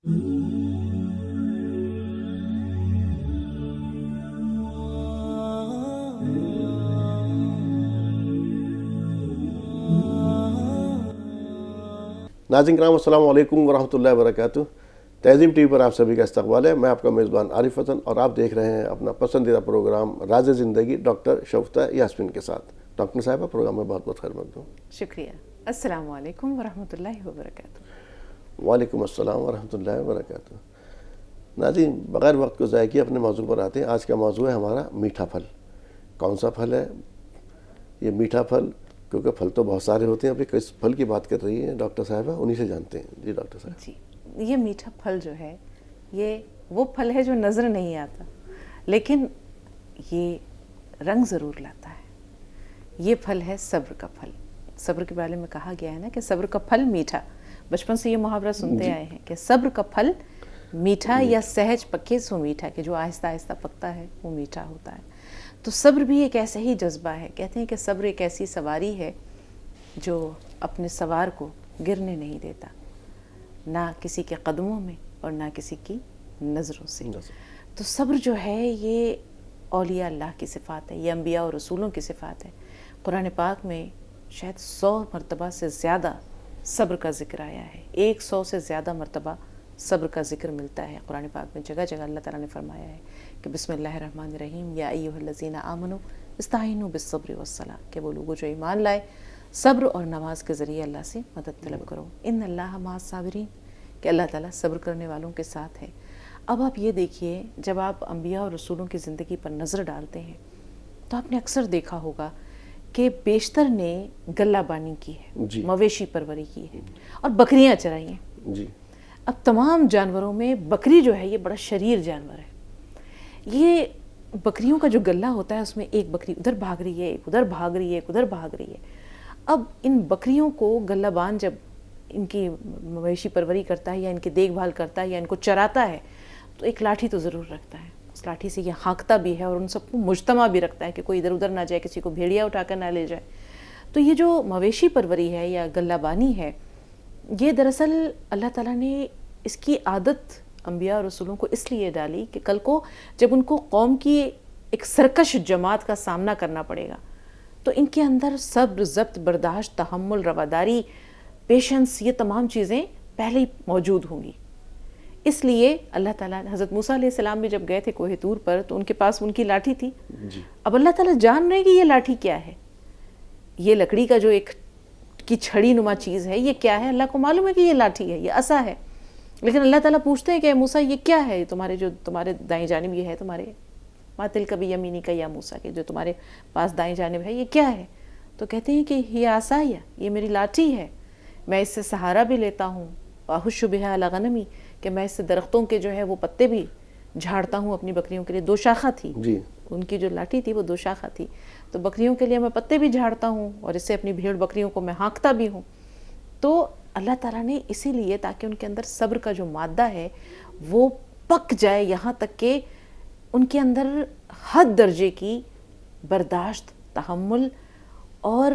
ناظرین کرام السلام علیکم ورحمۃ اللہ وبرکاتہ۔ تہذیب ٹی وی پر آپ سبھی کا استقبال ہے۔ میں آپ کا میزبان عارف حسن اور آپ دیکھ رہے ہیں اپنا پسندیدہ پروگرام راز زندگی ڈاکٹر شگفتہ یاسمین کے ساتھ۔ ڈاکٹر صاحبہ پروگرام میں بہت بہت خیر مقدم۔ شکریہ۔ السلام علیکم ورحمۃ اللہ وبرکاتہ۔ وعلیکم السلام ورحمۃ اللہ وبرکاتہ۔ ناظرین بغیر وقت کو ضائع کیے اپنے موضوع پر آتے ہیں۔ آج کا موضوع ہے ہمارا میٹھا پھل۔ کون سا پھل ہے یہ میٹھا پھل؟ کیونکہ پھل تو بہت سارے ہوتے ہیں، ابھی کس پھل کی بات کر رہی ہیں ڈاکٹر صاحبہ، انہی سے جانتے ہیں۔ جی ڈاکٹر صاحب۔ جی، یہ میٹھا پھل جو ہے یہ وہ پھل ہے جو نظر نہیں آتا لیکن یہ رنگ ضرور لاتا ہے۔ یہ پھل ہے صبر کا پھل۔ صبر کے بارے میں کہا گیا ہے نا کہ صبر کا پھل میٹھا۔ بچپن سے یہ محاورہ سنتے آئے ہیں کہ صبر کا پھل میٹھا یا سہج پکے سو میٹھا، کہ جو آہستہ آہستہ پکتا ہے وہ میٹھا ہوتا ہے۔ تو صبر بھی ایک ایسا ہی جذبہ ہے۔ کہتے ہیں کہ صبر ایک ایسی سواری ہے جو اپنے سوار کو گرنے نہیں دیتا، نہ کسی کے قدموں میں اور نہ کسی کی نظروں سے۔ تو صبر جو ہے یہ اولیاء اللہ کی صفات ہے، یہ انبیاء اور رسولوں کی صفات ہے۔ قرآن پاک میں شاید 100 مرتبہ سے زیادہ صبر کا ذکر آیا ہے، 100 سے زیادہ مرتبہ صبر کا ذکر ملتا ہے قرآن پاک میں۔ جگہ جگہ اللہ تعالیٰ نے فرمایا ہے کہ بسم اللہ الرحمن الرحیم یا ایھا الذین آمنوا استعینوا بالصبر والصلاۃ، کہ وہ لوگوں جو ایمان لائے صبر اور نماز کے ذریعے اللہ سے مدد طلب کرو۔ ان اللہ مع الصابرین، کہ اللہ تعالیٰ صبر کرنے والوں کے ساتھ ہے۔ اب آپ یہ دیکھیے، جب آپ انبیاء اور رسولوں کی زندگی پر نظر ڈالتے ہیں تو آپ نے اکثر دیکھا ہوگا کہ بیشتر نے غلہ بانی کی ہے، مویشی پروری کی ہے اور بکریاں چرائی ہیں۔ جی۔ اب تمام جانوروں میں بکری جو ہے یہ بڑا شریر جانور ہے۔ یہ بکریوں کا جو غلہ ہوتا ہے اس میں ایک بکری ادھر بھاگ رہی ہے، ایک ادھر بھاگ رہی ہے، ایک ادھر بھاگ رہی ہے۔ اب ان بکریوں کو غلہ بان جب ان کی مویشی پروری کرتا ہے یا ان کی دیکھ بھال کرتا ہے یا ان کو چراتا ہے تو ایک لاٹھی تو ضرور رکھتا ہے۔ اس لاٹھی سے یہ ہانکتا بھی ہے اور ان سب کو مجتمع بھی رکھتا ہے کہ کوئی ادھر ادھر نہ جائے، کسی کو بھیڑیا اٹھا کر نہ لے جائے۔ تو یہ جو مویشی پروری ہے یا غلہ بانی ہے، یہ دراصل اللہ تعالیٰ نے اس کی عادت انبیاء اور رسولوں کو اس لیے ڈالی کہ کل کو جب ان کو قوم کی ایک سرکش جماعت کا سامنا کرنا پڑے گا تو ان کے اندر صبر، ضبط، برداشت، تحمل، رواداری، پیشنس، یہ تمام چیزیں پہلے ہی موجود ہوں گی۔ اس لیے اللہ تعالیٰ حضرت موسیٰ علیہ السلام بھی جب گئے تھے کوہ طور پر تو ان کے پاس ان کی لاٹھی تھی۔ اب اللہ تعالیٰ جان رہے کہ یہ لاٹھی کیا ہے، یہ لکڑی کا جو ایک کی چھڑی نما چیز ہے یہ کیا ہے، اللہ کو معلوم ہے کہ یہ لاٹھی ہے، یہ عصا ہے، لیکن اللہ تعالیٰ پوچھتے ہیں کہ موسیٰ یہ کیا ہے، تمہارے دائیں جانب یہ ہے، تمہارے ما تلک بیمینک یا موسیٰ، کہ جو تمہارے پاس دائیں جانب ہے یہ کیا ہے؟ تو کہتے ہیں کہ یہ عصای، یہ میری لاٹھی ہے، میں اس سے سہارا بھی لیتا ہوں، واحش بہا علی غنمی، کہ میں اس سے درختوں کے جو ہے وہ پتے بھی جھاڑتا ہوں اپنی بکریوں کے لیے۔ 2 شاخہ تھی ان کی، جو لاٹھی تھی وہ 2 شاخہ تھی، تو بکریوں کے لیے میں پتے بھی جھاڑتا ہوں اور اس سے اپنی بھیڑ بکریوں کو میں ہانکتا بھی ہوں۔ تو اللہ تعالیٰ نے اسی لیے تاکہ ان کے اندر صبر کا جو مادہ ہے وہ پک جائے، یہاں تک کہ ان کے اندر حد درجے کی برداشت، تحمل اور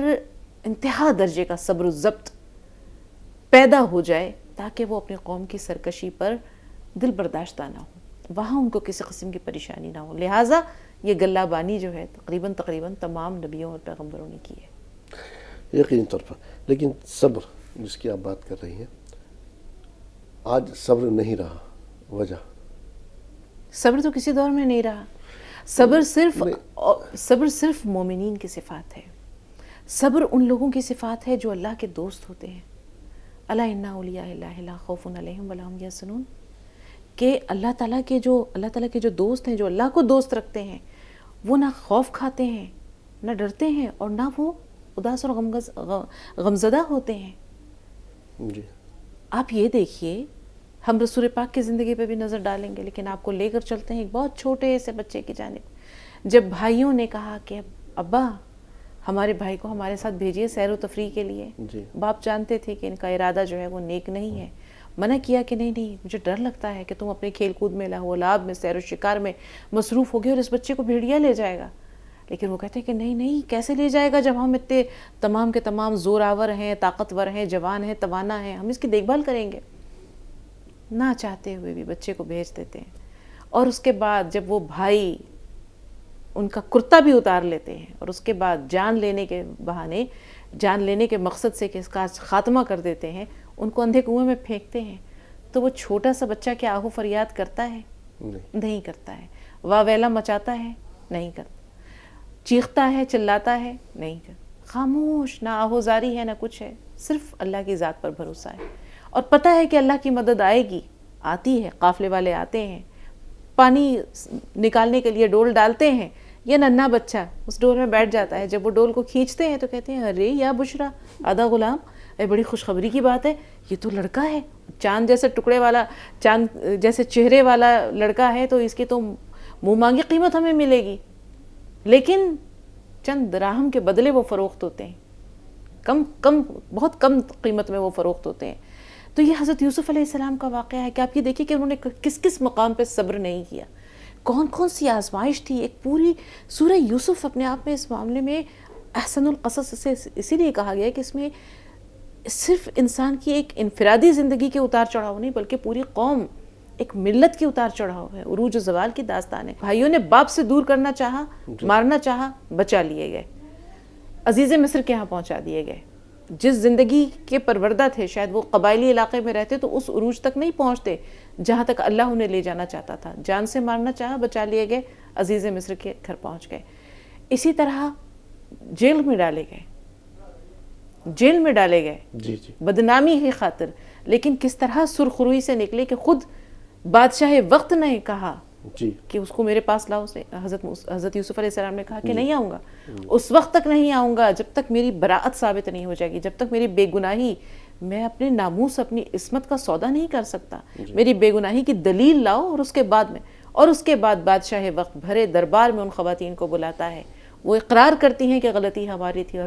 انتہا درجے کا صبر و ضبط پیدا ہو جائے، تاکہ وہ اپنی قوم کی سرکشی پر دل برداشتہ نہ ہو، وہاں ان کو کسی قسم کی پریشانی نہ ہو۔ لہٰذا یہ غلہ تبانی جو ہے تقریباً تمام نبیوں اور پیغمبروں نے کی ہے۔ یقینی طور پر۔ لیکن صبر جس کی آپ بات کر رہی ہیں، آج صبر نہیں رہا، وجہ؟ صبر تو کسی دور میں نہیں رہا۔ صبر صرف مومنین کی صفات ہے۔ صبر ان لوگوں کی صفات ہے جو اللہ کے دوست ہوتے ہیں۔ الا ان اولیاء اللہ لا خوف علیہم ولا ہم یحزنون، کہ اللہ تعالیٰ کے جو دوست ہیں، جو اللہ کو دوست رکھتے ہیں، وہ نہ خوف کھاتے ہیں، نہ ڈرتے ہیں اور نہ وہ اداس اور غمزدہ ہوتے ہیں۔ جی۔ آپ یہ دیکھیے، ہم رسول پاک کی زندگی پہ بھی نظر ڈالیں گے، لیکن آپ کو لے کر چلتے ہیں ایک بہت چھوٹے سے بچے کی جانب۔ جب بھائیوں نے کہا کہ ابا ہمارے بھائی کو ہمارے ساتھ بھیجیے سیر و تفریح کے لیے، باپ جانتے تھے کہ ان کا ارادہ جو ہے وہ نیک نہیں ہے، منع کیا کہ نہیں مجھے ڈر لگتا ہے کہ تم اپنے کھیل کود میں، لاہو لعب میں، سیر و شکار میں مصروف ہوگے اور اس بچے کو بھیڑیا لے جائے گا۔ لیکن وہ کہتے ہیں کہ نہیں کیسے لے جائے گا، جب ہم اتنے تمام کے تمام زور آور ہیں، طاقتور ہیں، جوان ہیں، توانا ہیں، ہم اس کی دیکھ بھال کریں گے۔ نہ چاہتے ہوئے بھی بچے کو بھیج دیتے ہیں، اور اس کے بعد جب وہ بھائی ان کا کرتا بھی اتار لیتے ہیں اور اس کے بعد جان لینے کے بہانے، جان لینے کے مقصد سے کہ اس کا خاتمہ کر دیتے ہیں، ان کو اندھے کنویں میں پھینکتے ہیں، تو وہ چھوٹا سا بچہ کیا آہو فریاد کرتا ہے؟ نہیں کرتا ہے۔ واویلا مچاتا ہے؟ نہیں کرتا۔ چیختا ہے، چلاتا ہے؟ نہیں کرتا۔ خاموش، نہ آہوزاری ہے نہ کچھ ہے، صرف اللہ کی ذات پر بھروسہ ہے، اور پتہ ہے کہ اللہ کی مدد آئے گی، آتی ہے، قافلے والے آتے ہیں، پانی نکالنے کے لیے ڈول ڈالتے ہیں، یہ ننھا بچہ اس ڈول میں بیٹھ جاتا ہے، جب وہ ڈول کو کھینچتے ہیں تو کہتے ہیں ارے یا بشرا آدھا غلام، اے بڑی خوشخبری کی بات ہے، یہ تو لڑکا ہے، چاند جیسے ٹکڑے والا، چاند جیسے چہرے والا لڑکا ہے، تو اس کی تو منہ مانگی قیمت ہمیں ملے گی، لیکن چند دراہم کے بدلے وہ فروخت ہوتے ہیں، بہت کم قیمت میں وہ فروخت ہوتے ہیں۔ تو یہ حضرت یوسف علیہ السلام کا واقعہ ہے کہ آپ یہ دیکھیں کہ انہوں نے کس کس مقام پہ صبر نہیں کیا، کون کون سی آزمائش تھی۔ ایک پوری سورہ یوسف اپنے آپ میں اس معاملے میں احسن القصص سے اسی لیے کہا گیا کہ اس میں صرف انسان کی ایک انفرادی زندگی کے اتار چڑھاؤ نہیں، بلکہ پوری قوم، ایک ملت کی اتار چڑھاؤ ہے، عروج و زوال کی داستان ہے۔ بھائیوں نے باپ سے دور کرنا چاہا، مارنا چاہا، بچا لیے گئے، عزیز مصر کے ہاں پہنچا دیے گئے۔ جس زندگی کے پروردہ تھے، شاید وہ قبائلی علاقے میں رہتے تو اس عروج تک نہیں پہنچتے جہاں تک اللہ انہیں لے جانا چاہتا تھا، جان سے مارنا چاہا، بچا لیے گئے، عزیز مصر کے گھر پہنچ گئے۔ اسی طرح جیل میں ڈالے گئے، جیل میں ڈالے گئے بدنامی کی خاطر، لیکن کس طرح سرخروئی سے نکلے کہ خود بادشاہ وقت نے کہا کہ اس کو میرے پاس لاؤ، حضرت یوسف علیہ السلام نے کہا کہ نہیں آؤں گا، اس وقت تک نہیں آؤں گا جب تک میری براعت ثابت نہیں ہو جائے گی، جب تک میری بے گناہی، میں اپنے ناموس، اپنی عصمت کا سودا نہیں کر سکتا، میری بے گناہی کی دلیل لاؤ، اور اس کے بعد بادشاہ وقت بھرے دربار میں ان خواتین کو بلاتا ہے، وہ اقرار کرتی ہیں کہ غلطی ہماری تھی،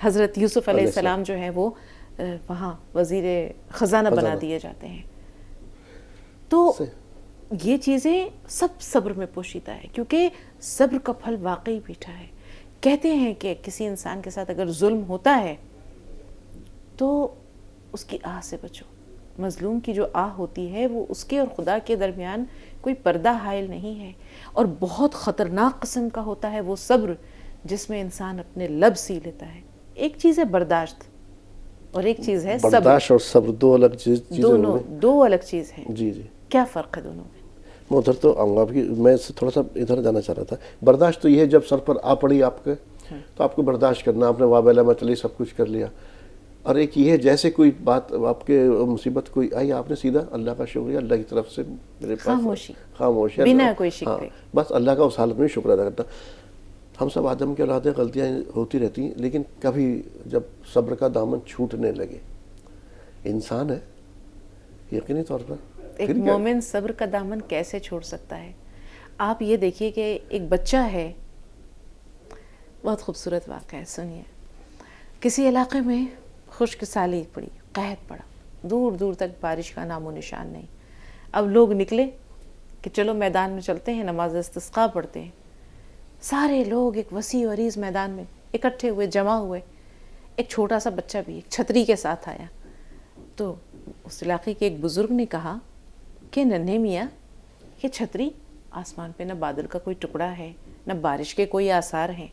حضرت یوسف علیہ السلام جو ہیں وہ وہاں وزیر خزانہ بنا دیے جاتے ہیں۔ تو یہ چیزیں سب صبر میں پوشیدہ ہے، کیونکہ صبر کا پھل واقعی میٹھا ہے۔ کہتے ہیں کہ کسی انسان کے ساتھ اگر ظلم ہوتا ہے تو اس کی آہ سے بچو، مظلوم کی جو آہ ہوتی ہے وہ اس کے اور خدا کے درمیان کوئی پردہ حائل نہیں ہے، اور بہت خطرناک قسم کا ہوتا ہے وہ صبر جس میں انسان اپنے لب سی لیتا ہے۔ ایک چیز ہے برداشت اور ایک چیز ہے صبر۔ برداشت اور صبر دو الگ چیزیں، دو الگ چیز ہیں۔ جی کیا فرق ہے دونوں میں؟ میں ادھر تو آؤں گا، میں تھوڑا سا ادھر جانا چاہ رہا تھا۔ برداشت تو یہ ہے جب سر پر آ پڑی آپ کے تو آپ کو برداشت کرنا، آپ نے واویلا مچلی سب کچھ کر لیا، اور ایک یہ ہے جیسے کوئی بات آپ کے مصیبت کوئی آئی، آپ نے سیدھا اللہ کا شکریہ، اللہ کی طرف سے میرے پاس خاموشی، بنا کوئی شکوے، بس اللہ کا اس حالت میں شکر ادا کرتا۔ ہم سب آدم کے اولاد ہیں، غلطیاں ہوتی رہتی ہیں، لیکن کبھی جب صبر کا دامن چھوٹنے لگے، انسان ہے یقینی طور پر، ایک مومن صبر کا دامن کیسے چھوڑ سکتا ہے؟ آپ یہ دیکھیے کہ ایک بچہ ہے، بہت خوبصورت واقعہ ہے، سنیے۔ کسی علاقے میں خشک سالی پڑی، قحط پڑا، دور دور تک بارش کا نام و نشان نہیں۔ اب لوگ نکلے کہ چلو میدان میں چلتے ہیں، نماز استسقاء پڑھتے ہیں۔ سارے لوگ ایک وسیع و عریض میدان میں اکٹھے ہوئے، جمع ہوئے۔ ایک چھوٹا سا بچہ بھی ایک چھتری کے ساتھ آیا، تو اس علاقے کے ایک بزرگ نے کہا کہ ننھے میاں، یہ چھتری، آسمان پہ نہ بادل کا کوئی ٹکڑا ہے، نہ بارش کے کوئی آثار ہیں۔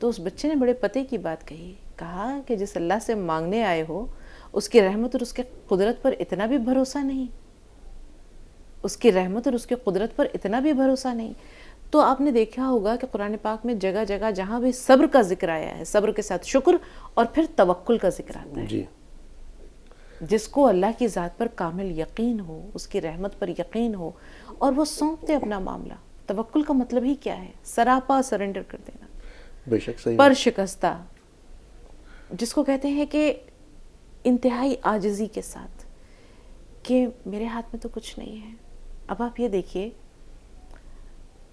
تو اس بچے نے بڑے پتے کی بات کہی، کہا کہ جس اللہ سے مانگنے آئے ہو، اس کی رحمت اور اس کے قدرت پر اتنا بھی بھروسہ نہیں، اس کی رحمت اور اس کے قدرت پر اتنا بھی بھروسہ نہیں۔ تو آپ نے دیکھا ہوگا کہ قرآن پاک میں جگہ جگہ جہاں بھی صبر کا ذکر آیا ہے، صبر کے ساتھ شکر اور پھر توکل کا ذکر آتا ہے۔ جس کو اللہ کی ذات پر کامل یقین ہو، اس کی رحمت پر یقین ہو، اور وہ سونپ دے اپنا معاملہ۔ توکل کا مطلب ہی کیا ہے؟ سراپا سرنڈر کر دینا، بے شک صحیح، پر شکستہ، جس کو کہتے ہیں کہ انتہائی عاجزی کے ساتھ کہ میرے ہاتھ میں تو کچھ نہیں ہے۔ اب آپ یہ دیکھیے،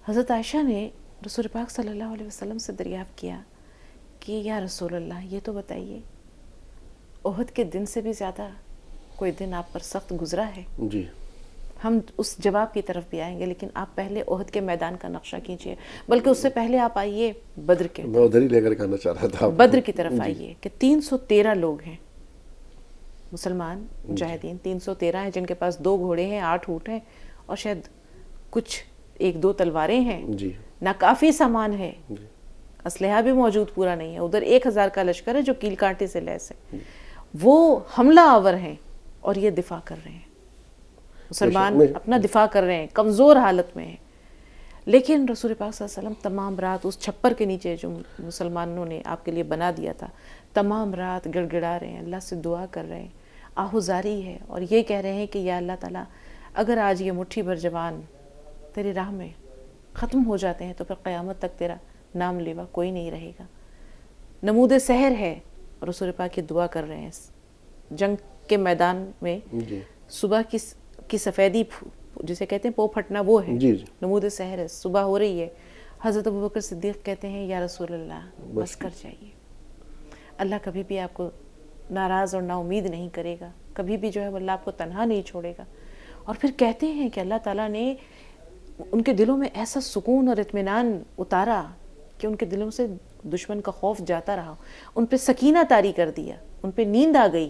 حضرت عائشہ نے رسول پاک صلی اللہ علیہ وسلم سے دریافت کیا کہ یا رسول اللہ، یہ تو بتائیے، احد کے دن سے بھی زیادہ کوئی دن آپ پر سخت گزرا ہے؟ جی، ہم اس جواب کی طرف بھی آئیں گے، لیکن آپ پہلے احد کے میدان کا نقشہ کیجئے، بلکہ اس سے پہلے آپ آئیے بدر کے، میں ادھر ہی لے کر کہنا چاہ رہا تھا، بدر کی طرف آئیے کہ 313 لوگ ہیں، مسلمان مجاہدین 313 ہیں جن کے پاس 2 گھوڑے ہیں، 8 اونٹ ہیں اور شاید کچھ 1-2 تلواریں ہیں، جی ناکافی سامان ہے، جی اسلحہ بھی موجود پورا نہیں ہے، ادھر 1000 کا لشکر ہے جو کیل کانٹے سے لیس ہے، وہ حملہ آور ہیں اور یہ دفاع کر رہے ہیں، مسلمان اپنا دفاع کر رہے ہیں، کمزور حالت میں ہیں، لیکن رسول پاک صلی اللہ علیہ وسلم تمام رات اس چھپر کے نیچے جو مسلمانوں نے آپ کے لیے بنا دیا تھا، تمام رات گڑ گڑا رہے ہیں، اللہ سے دعا کر رہے ہیں، آہوزاری ہے، اور یہ کہہ رہے ہیں کہ یا اللہ تعالیٰ اگر آج یہ مٹھی بھر جوان تیری راہ میں ختم ہو جاتے ہیں تو پھر قیامت تک تیرا نام لیوا کوئی نہیں رہے گا۔ نمود سحر ہے، رسول پاک کی دعا کر رہے ہیں جنگ کے میدان میں، صبح کی سفیدی جسے کہتے ہیں پو پھٹنا، وہ ہے نمود سحر ہے، صبح ہو رہی ہے، حضرت ابوبکر صدیق کہتے ہیں یا رسول اللہ بس کر جائیے، اللہ کبھی بھی آپ کو ناراض اور نا امید نہیں کرے گا، کبھی بھی جو ہے وہ اللہ آپ کو تنہا نہیں چھوڑے گا۔ اور پھر کہتے ہیں کہ اللہ تعالیٰ نے ان کے دلوں میں ایسا سکون اور اطمینان اتارا کہ ان کے دلوں سے دشمن کا خوف جاتا رہا، ان پہ سکینہ طاری کر دیا، ان پہ نیند آ گئی،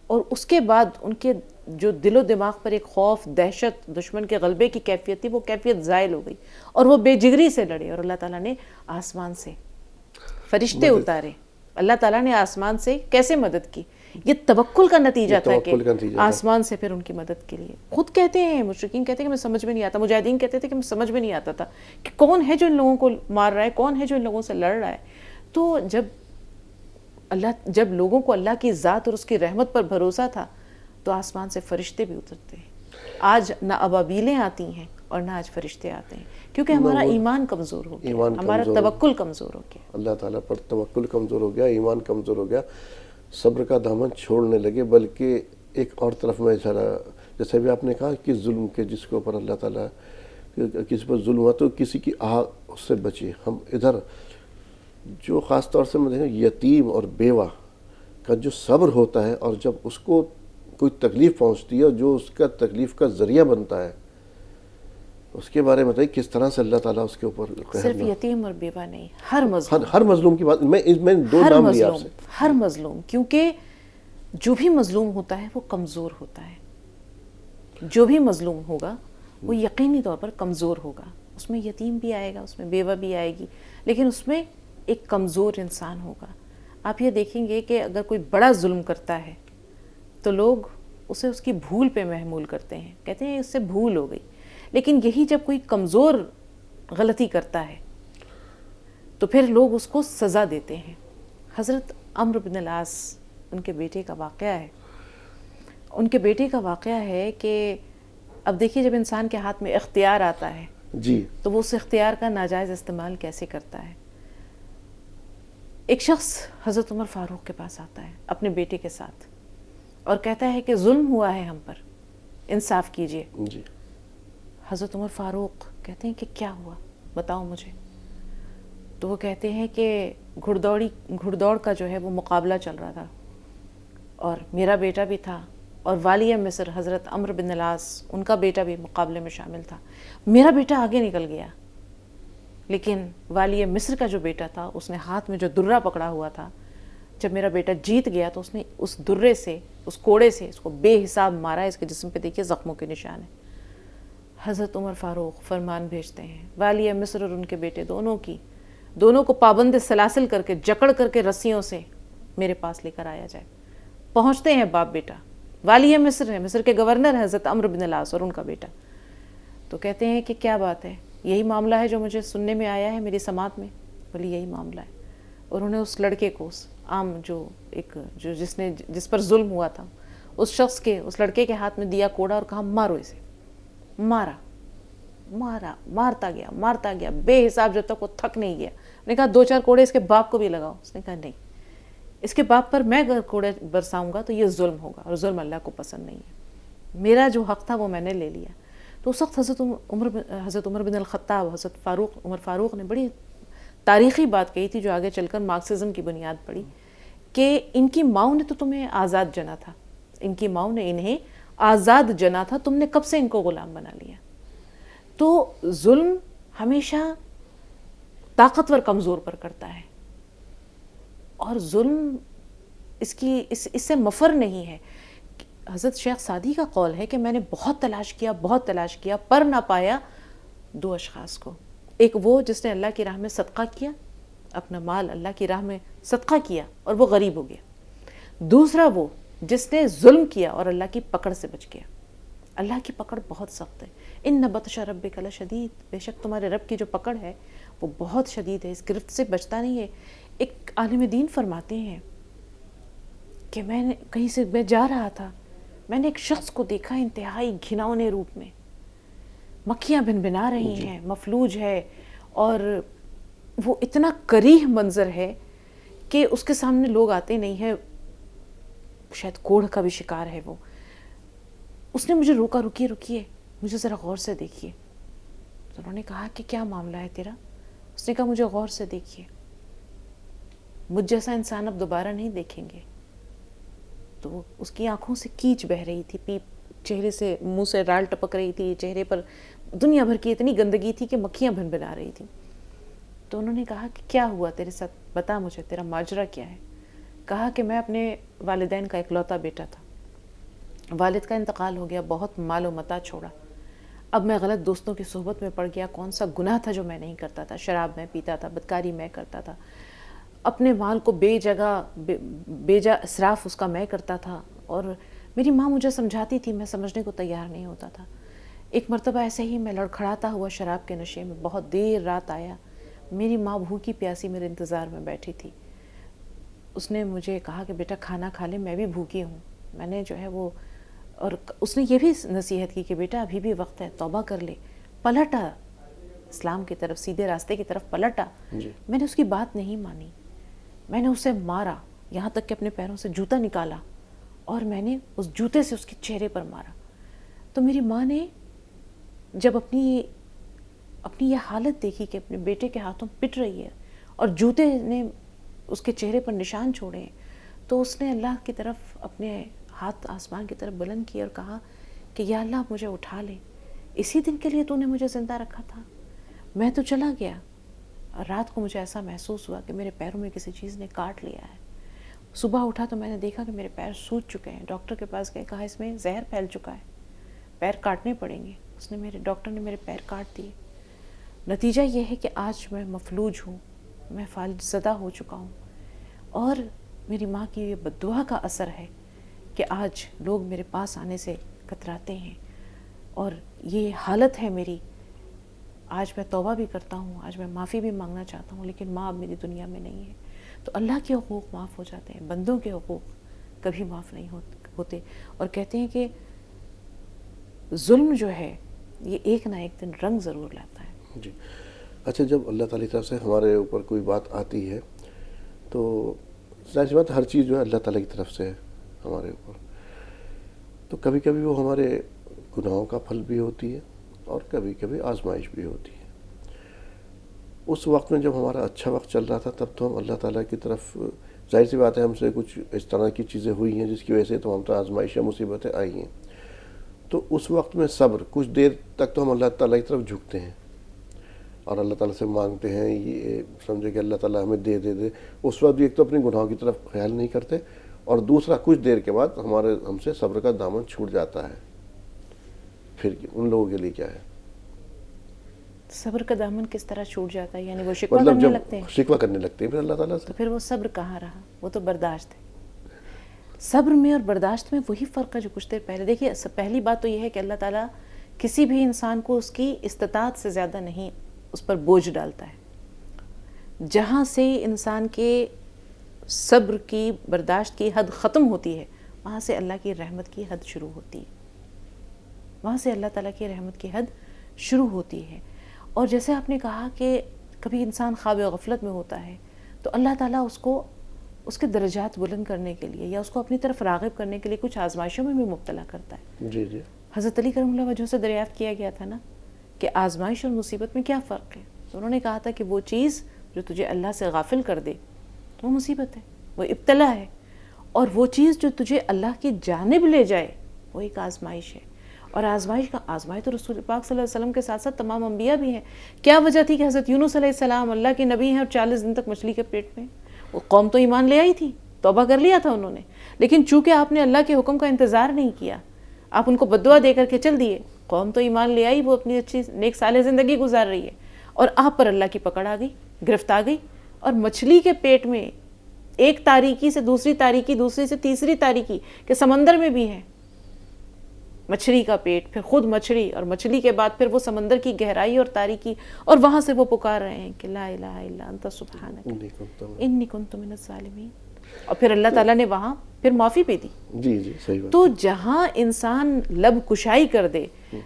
اور اس کے بعد ان کے جو دل و دماغ پر ایک خوف، دہشت، دشمن کے غلبے کی کیفیت تھی، وہ کیفیت زائل ہو گئی، اور وہ بے جگری سے لڑے، اور اللہ تعالیٰ نے آسمان سے فرشتے اتارے۔ اللہ تعالیٰ نے آسمان سے کیسے مدد کی؟ یہ توکل کا نتیجہ تھا کہ آسمان سے پھر ان کی مدد کے لیے۔ خود کہتے ہیں مشرکین کہتے ہیں کہ میں سمجھ میں نہیں آتا، مجاہدین کہتے تھے کہ میں سمجھ میں نہیں آتا تھا کہ کون ہے جو ان لوگوں کو مار رہا ہے، کون ہے جو ان لوگوں سے لڑ رہا ہے۔ تو جب لوگوں کو اللہ کی ذات اور اس کی رحمت پر بھروسہ تھا تو آسمان سے فرشتے بھی اترتے ہیں۔ آج نہ ابابیلیں آتی ہیں اور نہ آج فرشتے آتے ہیں، کیونکہ ہمارا ایمان کمزور ہو گیا، ہمارا توکل کمزور ہو گیا، اللہ تعالیٰ پر توکل کمزور ہو گیا، ایمان کمزور ہو گیا، صبر کا دامن چھوڑنے لگے۔ بلکہ ایک اور طرف میں اشارہ، جیسے بھی آپ نے کہا کہ ظلم کے جس کے اوپر اللہ تعالیٰ کسی پر ظلم ہوا تو کسی کی آہ اس سے بچے۔ ہم ادھر جو خاص طور سے میں دیکھیں یتیم اور بیوہ کا جو صبر ہوتا ہے، اور جب اس کو کوئی تکلیف پہنچتی ہے اور جو اس کا تکلیف کا ذریعہ بنتا ہے، اس کے بارے میں بتائیے کس طرح سے اللہ تعالیٰ اس کے اوپر صرف یتیم اور بیوہ نہیں، ہر مظلوم کی بات میں 2 نام لیا آپ سے، ہر مظلوم، کیونکہ جو بھی مظلوم ہوتا ہے وہ کمزور ہوتا ہے، جو بھی مظلوم ہوگا وہ یقینی طور پر کمزور ہوگا، اس میں یتیم بھی آئے گا، اس میں بیوہ بھی آئے گی، لیکن اس میں ایک کمزور انسان ہوگا۔ آپ یہ دیکھیں گے کہ اگر کوئی بڑا ظلم کرتا ہے تو لوگ اسے اس کی بھول پہ محمول کرتے ہیں، کہتے ہیں اس سے بھول ہو گئی، لیکن یہی جب کوئی کمزور غلطی کرتا ہے تو پھر لوگ اس کو سزا دیتے ہیں۔ حضرت عمرو بن العاص ان کے بیٹے کا واقعہ ہے، ان کے بیٹے کا واقعہ ہے کہ اب دیکھیے جب انسان کے ہاتھ میں اختیار آتا ہے جی تو وہ اس اختیار کا ناجائز استعمال کیسے کرتا ہے۔ ایک شخص حضرت عمر فاروق کے پاس آتا ہے اپنے بیٹے کے ساتھ اور کہتا ہے کہ ظلم ہوا ہے ہم پر، انصاف کیجئے۔ جی حضرت عمر فاروق کہتے ہیں کہ کیا ہوا، بتاؤ مجھے۔ تو وہ کہتے ہیں کہ گھڑ دوڑ کا جو ہے وہ مقابلہ چل رہا تھا، اور میرا بیٹا بھی تھا، اور والی مصر حضرت عمرو بن العاص ان کا بیٹا بھی مقابلے میں شامل تھا۔ میرا بیٹا آگے نکل گیا، لیکن والی مصر کا جو بیٹا تھا اس نے ہاتھ میں جو درہ پکڑا ہوا تھا، جب میرا بیٹا جیت گیا تو اس نے اس درے سے، اس کوڑے سے اس کو بے حساب مارا۔ اس کے جسم پہ دیکھیے زخموں کے نشان ہیں۔ حضرت عمر فاروق فرمان بھیجتے ہیں والی مصر اور ان کے بیٹے دونوں کو پابند سلاسل کر کے، جکڑ کر کے رسیوں سے میرے پاس لے کر آیا جائے۔ پہنچتے ہیں باپ بیٹا، والی مصر ہے، مصر کے گورنر ہیں حضرت عمرو بن العاص اور ان کا بیٹا۔ تو کہتے ہیں کہ کیا بات ہے، یہی معاملہ ہے جو مجھے سننے میں آیا ہے میری سماعت میں؟ بولی یہی معاملہ ہے۔ اور انہوں نے اس لڑکے کو، جس پر ظلم ہوا تھا، اس لڑکے کے ہاتھ میں دیا کوڑا اور کہا مارو اسے۔ مارتا گیا بے حساب جب تک وہ تھک نہیں گیا۔ نے کہا 2-4 کوڑے اس کے باپ کو بھی لگاؤ۔ اس نے کہا نہیں، اس کے باپ پر میں اگر کوڑے برساؤں گا تو یہ ظلم ہوگا، اور ظلم اللہ کو پسند نہیں ہے، میرا جو حق تھا وہ میں نے لے لیا۔ تو اس وقت حضرت عمر بن الخطاب، حضرت عمر فاروق نے بڑی تاریخی بات کہی تھی جو آگے چل کر مارکسزم کی بنیاد پڑی، کہ ان کی ماؤں نے تو تمہیں آزاد جنا تھا، ان کی ماؤں نے انہیں آزاد جنا تھا، تم نے کب سے ان کو غلام بنا لیا۔ تو ظلم ہمیشہ طاقتور کمزور پر کرتا ہے، اور ظلم اس سے مفر نہیں ہے. حضرت شیخ سعدی کا قول ہے کہ میں نے بہت تلاش کیا پر نہ پایا 2 اشخاص کو. ایک وہ جس نے اللہ کی راہ میں صدقہ کیا, اپنا مال اللہ کی راہ میں صدقہ کیا اور وہ غریب ہو گیا. دوسرا وہ جس نے ظلم کیا اور اللہ کی پکڑ سے بچ گیا. اللہ کی پکڑ بہت سخت ہے. ان بطش ربک لشدید, بے شک تمہارے رب کی جو پکڑ ہے وہ بہت شدید ہے, اس گرفت سے بچتا نہیں ہے. ایک عالم دین فرماتے ہیں کہ میں نے کہیں سے میں جا رہا تھا, میں نے ایک شخص کو دیکھا انتہائی گھناؤنے روپ میں, مکھیاں بھنبھنا رہی ہیں, مفلوج ہے, اور وہ اتنا کریہ منظر ہے کہ اس کے سامنے لوگ آتے نہیں ہیں, شاید کوڑھ کا بھی شکار ہے وہ. اس نے مجھے روکا, رکیے مجھے ذرا غور سے دیکھیے. تو انہوں نے کہا کہ کیا معاملہ ہے تیرا؟ اس نے کہا مجھے غور سے دیکھیے, مجھ جیسا انسان اب دوبارہ نہیں دیکھیں گے. تو اس کی آنکھوں سے کیچ بہ رہی تھی, پیپ چہرے سے, منہ سے رال ٹپک رہی تھی, چہرے پر دنیا بھر کی اتنی گندگی تھی کہ مکھیاں بھنبھنا رہی تھی. تو انہوں نے کہا کہ کیا ہوا تیرے ساتھ, بتا مجھے تیرا ماجرا کیا ہے. کہا کہ میں اپنے والدین کا اکلوتا بیٹا تھا, والد کا انتقال ہو گیا, بہت مال و متاع چھوڑا. اب میں غلط دوستوں کی صحبت میں پڑ گیا. کون سا گناہ تھا جو میں نہیں کرتا تھا؟ شراب میں پیتا تھا, بدکاری میں کرتا تھا, اپنے مال کو بے جا اسراف اس کا میں کرتا تھا. اور میری ماں مجھے سمجھاتی تھی, میں سمجھنے کو تیار نہیں ہوتا تھا. ایک مرتبہ ایسے ہی میں لڑکھڑاتا ہوا شراب کے نشے میں بہت دیر رات آیا. میری ماں بھوکی پیاسی میرے انتظار میں بیٹھی تھی. اس نے مجھے کہا کہ بیٹا کھانا کھا لے, میں بھی بھوکی ہوں. میں نے جو ہے وہ, اور اس نے یہ بھی نصیحت کی کہ بیٹا ابھی بھی وقت ہے, توبہ کر لے. پلٹا اسلام کی طرف, سیدھے راستے کی طرف پلٹا. میں نے اس کی بات نہیں مانی, میں نے اسے مارا, یہاں تک کہ اپنے پیروں سے جوتا نکالا اور میں نے اس جوتے سے اس کے چہرے پر مارا. تو میری ماں نے جب اپنی یہ حالت دیکھی کہ اپنے بیٹے کے ہاتھوں پٹ رہی ہے اور جوتے نے اس کے چہرے پر نشان چھوڑے ہیں, تو اس نے اللہ کی طرف اپنے ہاتھ آسمان کی طرف بلند کیے اور کہا کہ یا اللہ مجھے اٹھا لے, اسی دن کے لیے تو نے مجھے زندہ رکھا تھا. میں تو چلا گیا, اور رات کو مجھے ایسا محسوس ہوا کہ میرے پیروں میں کسی چیز نے کاٹ لیا ہے. صبح اٹھا تو میں نے دیکھا کہ میرے پیر سوج چکے ہیں. ڈاکٹر کے پاس گئے, کہا اس میں زہر پھیل چکا ہے, پیر کاٹنے پڑیں گے. ڈاکٹر نے میرے پیر کاٹ دیے. نتیجہ یہ ہے کہ آج میں مفلوج ہوں, میں فالج زدہ ہو چکا ہوں, اور میری ماں کی یہ بددعا کا اثر ہے کہ آج لوگ میرے پاس آنے سے کتراتے ہیں, اور یہ حالت ہے میری. آج میں توبہ بھی کرتا ہوں, آج میں معافی بھی مانگنا چاہتا ہوں, لیکن ماں اب میری دنیا میں نہیں ہے. تو اللہ کے حقوق معاف ہو جاتے ہیں, بندوں کے حقوق کبھی معاف نہیں ہوتے. اور کہتے ہیں کہ ظلم جو ہے یہ ایک نہ ایک دن رنگ ضرور لاتا ہے. جی اچھا, جب اللہ تعالی کی طرف سے ہمارے اوپر کوئی بات آتی ہے تو ظاہر سی بات ہر چیز جو ہے اللہ تعالی کی طرف سے ہے ہمارے اوپر, تو کبھی کبھی وہ ہمارے گناہوں کا پھل بھی ہوتی ہے اور کبھی کبھی آزمائش بھی ہوتی ہے. اس وقت میں جب ہمارا اچھا وقت چل رہا تھا تب تو ہم اللہ تعالیٰ کی طرف, ظاہر سی بات ہے ہم سے کچھ اس طرح کی چیزیں ہوئی ہیں جس کی وجہ سے تو ہم تو آزمائشیں مصیبتیں آئی ہیں. تو اس وقت میں صبر, کچھ دیر تک تو ہم اللہ تعالیٰ کی طرف جھکتے ہیں اور اللہ تعالیٰ سے مانگتے ہیں, یہ سمجھے کہ اللہ تعالیٰ ہمیں دے. اس وقت بھی ایک تو اپنے گناہوں کی طرف خیال نہیں کرتے, اور دوسرا کچھ دیر کے بعد ہم سے صبر کا دامن چھوٹ جاتا ہے. پھر ان لوگوں کے لیے کیا ہے؟ صبر کا دامن کس طرح چھوٹ جاتا ہے؟ یعنی وہ شکوہ کرنے لگتے ہیں, شکوہ کرنے لگتے ہیں پھر اللہ تعالیٰ سے. تو پھر وہ صبر کہاں رہا, وہ تو برداشت ہے. صبر میں اور برداشت میں وہی فرق ہے جو کچھ دیر پہلے. دیکھیے پہلی بات تو یہ ہے کہ اللہ تعالیٰ کسی بھی انسان کو اس کی استطاعت سے زیادہ نہیں اس پر بوجھ ڈالتا ہے. جہاں سے انسان کے صبر کی, برداشت کی حد ختم ہوتی ہے, وہاں سے اللہ کی رحمت کی حد شروع ہوتی ہے, وہاں سے اللہ تعالیٰ کی رحمت کی حد شروع ہوتی ہے. اور جیسے آپ نے کہا کہ کبھی انسان خواب غفلت میں ہوتا ہے تو اللہ تعالیٰ اس کو اس کے درجات بلند کرنے کے لیے یا اس کو اپنی طرف راغب کرنے کے لیے کچھ آزمائشوں میں بھی مبتلا کرتا ہے. جی حضرت علی کرم اللہ وجہہ سے دریافت کیا گیا تھا نا کہ آزمائش اور مصیبت میں کیا فرق ہے. تو انہوں نے کہا تھا کہ وہ چیز جو تجھے اللہ سے غافل کر دے وہ مصیبت ہے, وہ ابتلا ہے, اور وہ چیز جو تجھے اللہ کی جانب لے جائے وہ ایک آزمائش ہے. اور آزمائش تو رسول پاک صلی اللہ علیہ وسلم کے ساتھ ساتھ تمام انبیاء بھی ہیں. کیا وجہ تھی کہ حضرت یونس علیہ السلام اللہ کے نبی ہیں اور 40 دن تک مچھلی کے پیٹ میں, وہ قوم تو ایمان لے آئی تھی, توبہ کر لیا تھا انہوں نے، لیکن چونکہ آپ نے اللہ کے حکم کا انتظار نہیں کیا، آپ ان کو بددعا دے کر کے چل دیے، قوم تو ایمان لے آئی، وہ اپنی اچھی نیک صالح زندگی گزار رہی ہے، اور آپ پر اللہ کی پکڑ آ گئی، گرفت آ گئی، اور مچھلی کے پیٹ میں ایک تاریکی سے دوسری تاریکی، دوسری سے تیسری تاریکی، کہ سمندر میں بھی ہے مچھلی کا پیٹ، پھر خود مچھلی، اور مچھلی کے بعد پھر وہ سمندر کی گہرائی اور تاریکی، اور وہاں سے وہ پکار رہے ہیں کہ لا الہ الا انت سبحانک انی کنت من الظالمین، اور پھر اللہ تعالیٰ نے وہاں پھر معافی بھی دی۔ جی جی صحیح بات۔ تو جہاں انسان لب کشائی کر دے،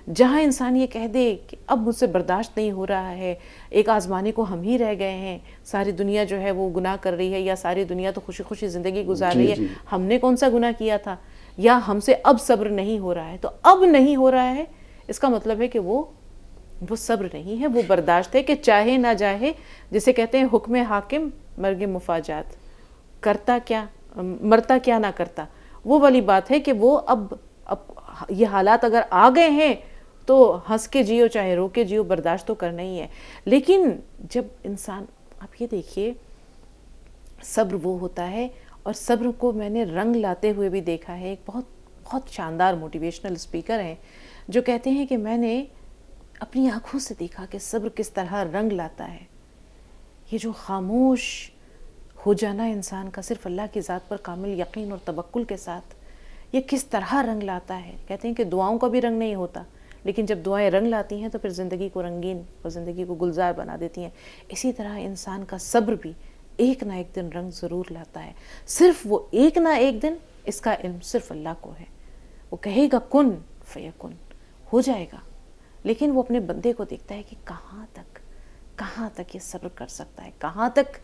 جہاں انسان یہ کہہ دے کہ اب مجھ سے برداشت نہیں ہو رہا ہے، ایک آزمانے کو ہم ہی رہ گئے ہیں، ساری دنیا جو ہے وہ گناہ کر رہی ہے، یا ساری دنیا تو خوشی خوشی زندگی گزار رہی ہے، ہم نے کون سا گناہ کیا تھا، یا ہم سے اب صبر نہیں ہو رہا ہے، تو اب نہیں ہو رہا ہے اس کا مطلب ہے کہ وہ صبر نہیں ہے، وہ برداشت ہے کہ چاہے نہ چاہے، جسے کہتے ہیں حکم حاکم مرگ مفاجات، کرتا کیا مرتا کیا نہ کرتا، وہ والی بات ہے کہ وہ اب یہ حالات اگر آ گئے ہیں تو ہنس کے جیو چاہے رو کے جیو، برداشت تو کرنا ہی ہے۔ لیکن جب انسان، آپ یہ دیکھیے، صبر وہ ہوتا ہے، اور صبر کو میں نے رنگ لاتے ہوئے بھی دیکھا ہے۔ ایک بہت شاندار موٹیویشنل اسپیکر ہیں جو کہتے ہیں کہ میں نے اپنی آنکھوں سے دیکھا کہ صبر کس طرح رنگ لاتا ہے، یہ جو خاموش ہو جانا انسان کا صرف اللہ کی ذات پر کامل یقین اور توکل کے ساتھ، یہ کس طرح رنگ لاتا ہے۔ کہتے ہیں کہ دعاؤں کا بھی رنگ نہیں ہوتا، لیکن جب دعائیں رنگ لاتی ہیں تو پھر زندگی کو رنگین اور زندگی کو گلزار بنا دیتی ہیں۔ اسی طرح انسان کا صبر بھی ایک نہ ایک دن رنگ ضرور لاتا ہے، صرف وہ ایک نہ ایک دن اس کا علم صرف اللہ کو ہے۔ وہ کہے گا کن فیکن، ہو جائے گا، لیکن وہ اپنے بندے کو دیکھتا ہے کہ کہاں تک یہ صبر کر سکتا ہے، کہاں تک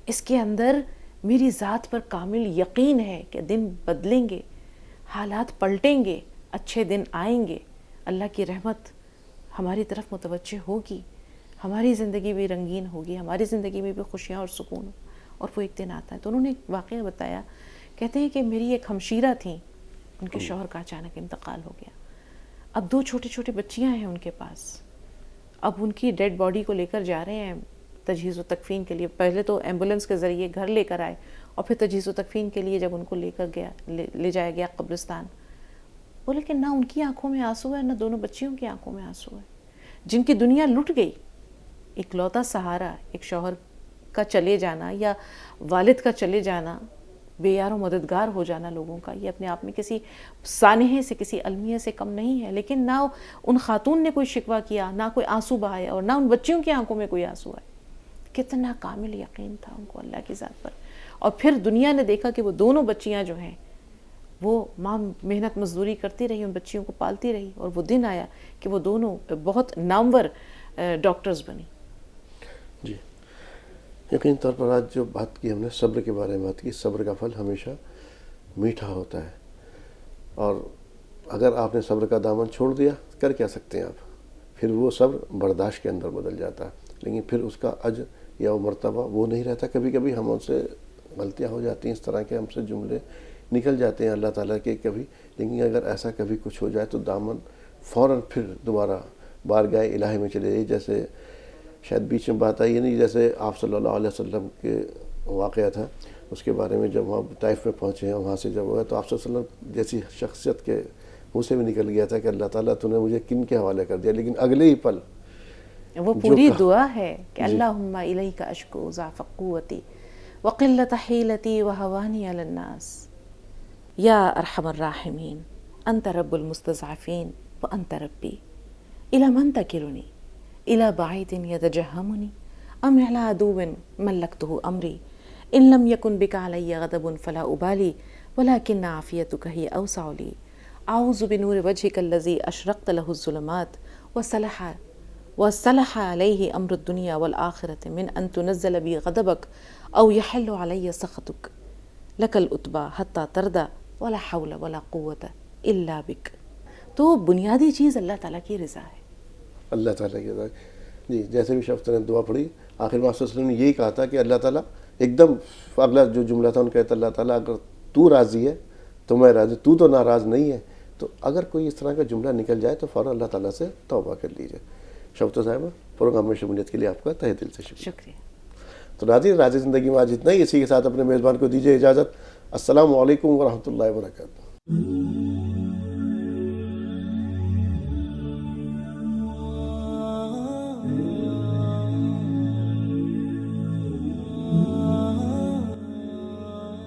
اس کے اندر میری ذات پر کامل یقین ہے کہ دن بدلیں گے، حالات پلٹیں گے، اچھے دن آئیں گے، اللہ کی رحمت ہماری طرف متوجہ ہوگی، ہماری زندگی بھی رنگین ہوگی، ہماری زندگی میں بھی خوشیاں اور سکون، اور وہ ایک دن آتا ہے۔ تو انہوں نے ایک واقعہ بتایا، کہتے ہیں کہ میری ایک ہمشیرہ تھیں، ان کے شوہر کا اچانک انتقال ہو گیا، اب 2 چھوٹے چھوٹے بچیاں ہیں ان کے پاس، اب ان کی ڈیڈ باڈی کو لے کر جا رہے ہیں تجہیز و تکفین کے لیے۔ پہلے تو ایمبولنس کے ذریعے گھر لے کر آئے، اور پھر تجہیز و تکفین کے لیے جب ان کو لے جایا گیا قبرستان، بولے کہ نہ ان کی آنکھوں میں آنسو ہے، نہ دونوں بچیوں کی آنکھوں میں آنسو ہے، جن کی دنیا لٹ گئی، اکلوتا سہارا ایک شوہر کا چلے جانا یا والد کا چلے جانا، بے یار و مددگار ہو جانا لوگوں کا، یہ اپنے آپ میں کسی سانحے سے، کسی المیہ سے کم نہیں ہے۔ لیکن نہ ان خاتون نے کوئی شکوہ کیا، نہ کوئی آنسو بہایا، اور نہ ان بچیوں کی آنکھوں میں کوئی آنسو آئے۔ کتنا کامل یقین تھا ان کو اللہ کی ذات پر۔ اور پھر دنیا نے دیکھا کہ وہ دونوں بچیاں جو ہیں، وہ ماں محنت مزدوری کرتی رہی، ان بچیوں کو پالتی رہی، اور وہ دن آیا کہ وہ دونوں بہت نامور ڈاکٹرز بنی۔ جی یقین طور پر آج جو بات کی ہم نے صبر کے بارے میں بات کی، صبر کا پھل ہمیشہ میٹھا ہوتا ہے، اور اگر آپ نے صبر کا دامن چھوڑ دیا کر کیا سکتے ہیں آپ، پھر وہ صبر برداشت کے اندر بدل جاتا ہے، لیکن پھر اس کا اجر یا وہ مرتبہ وہ نہیں رہتا۔ کبھی کبھی ہم سے غلطیاں ہو جاتی ہیں، اس طرح کے ہم سے جملے نکل جاتے ہیں اللہ تعالیٰ کے کبھی، لیکن اگر ایسا کبھی کچھ ہو جائے تو دامن فوراً پھر دوبارہ بارگاہ الہی میں چلے جائے۔ جیسے شاید بیچ میں بات آئی ہے نہیں، جیسے آپ صلی اللہ علیہ وسلم کے واقعہ تھا، اس کے بارے میں جب وہاں طائف میں پہنچے ہیں، وہاں سے جب ہوا تو آپ صلی اللہ علیہ وسلم جیسی شخصیت کے منہ سے بھی نکل گیا تھا کہ اللہ تعالیٰ تو نے مجھے کن کے حوالے کر دیا، لیکن اگلے ہی پل وہ پوری دعا ہے کہ اللہم الیک اشکو ضعف قوتی وقلت حیلتی وہوانی علی الناس یا ارحم الراحمین انت رب المستضعفین وانت ربی الی من تکلنی الی بعید یتجہمنی ام علی عدو ملکتہ امری ان لم یکن بک علی غضب فلا ابالی ولکن عافیتک ہی اوسع لی اعوذ بنور وجہک الذی اشرقت لہ الظلمات وصلح علیہ امر الدنیا والآخرة من ان تنزل بی غضبک او یحل علی سخطک لک الاتبا حتی تردا ولا حول ولا قوة الا بک۔ تو بنیادی چیز اللہ تعالیٰ کی رضا ہے، اللہ تعالیٰ کی رضا۔ جی جیسے بھی شخص نے دعا پڑھی، آخر میں صلی اللہ علیہ وسلم نے یہی کہا تھا کہ اللہ تعالیٰ ایک دم اگلا جو جملہ تھا ان کہتا اللہ تعالیٰ اگر تو راضی ہے تو میں راضی، تو ناراض نہیں ہے۔ تو اگر کوئی اس طرح کا جملہ نکل جائے تو فوراً اللہ تعالیٰ سے توبہ کر لیجیے۔ شفت صاحبہ پروگرام میں شمولیت کے لیے آپ کا تہہ دل سے شکریہ۔ شکریہ۔ تو راضی زندگی میں آج اتنا ہی، اسی کے ساتھ اپنے میزبان کو دیجیے اجازت۔ السلام علیکم ورحمۃ اللہ وبرکاتہ.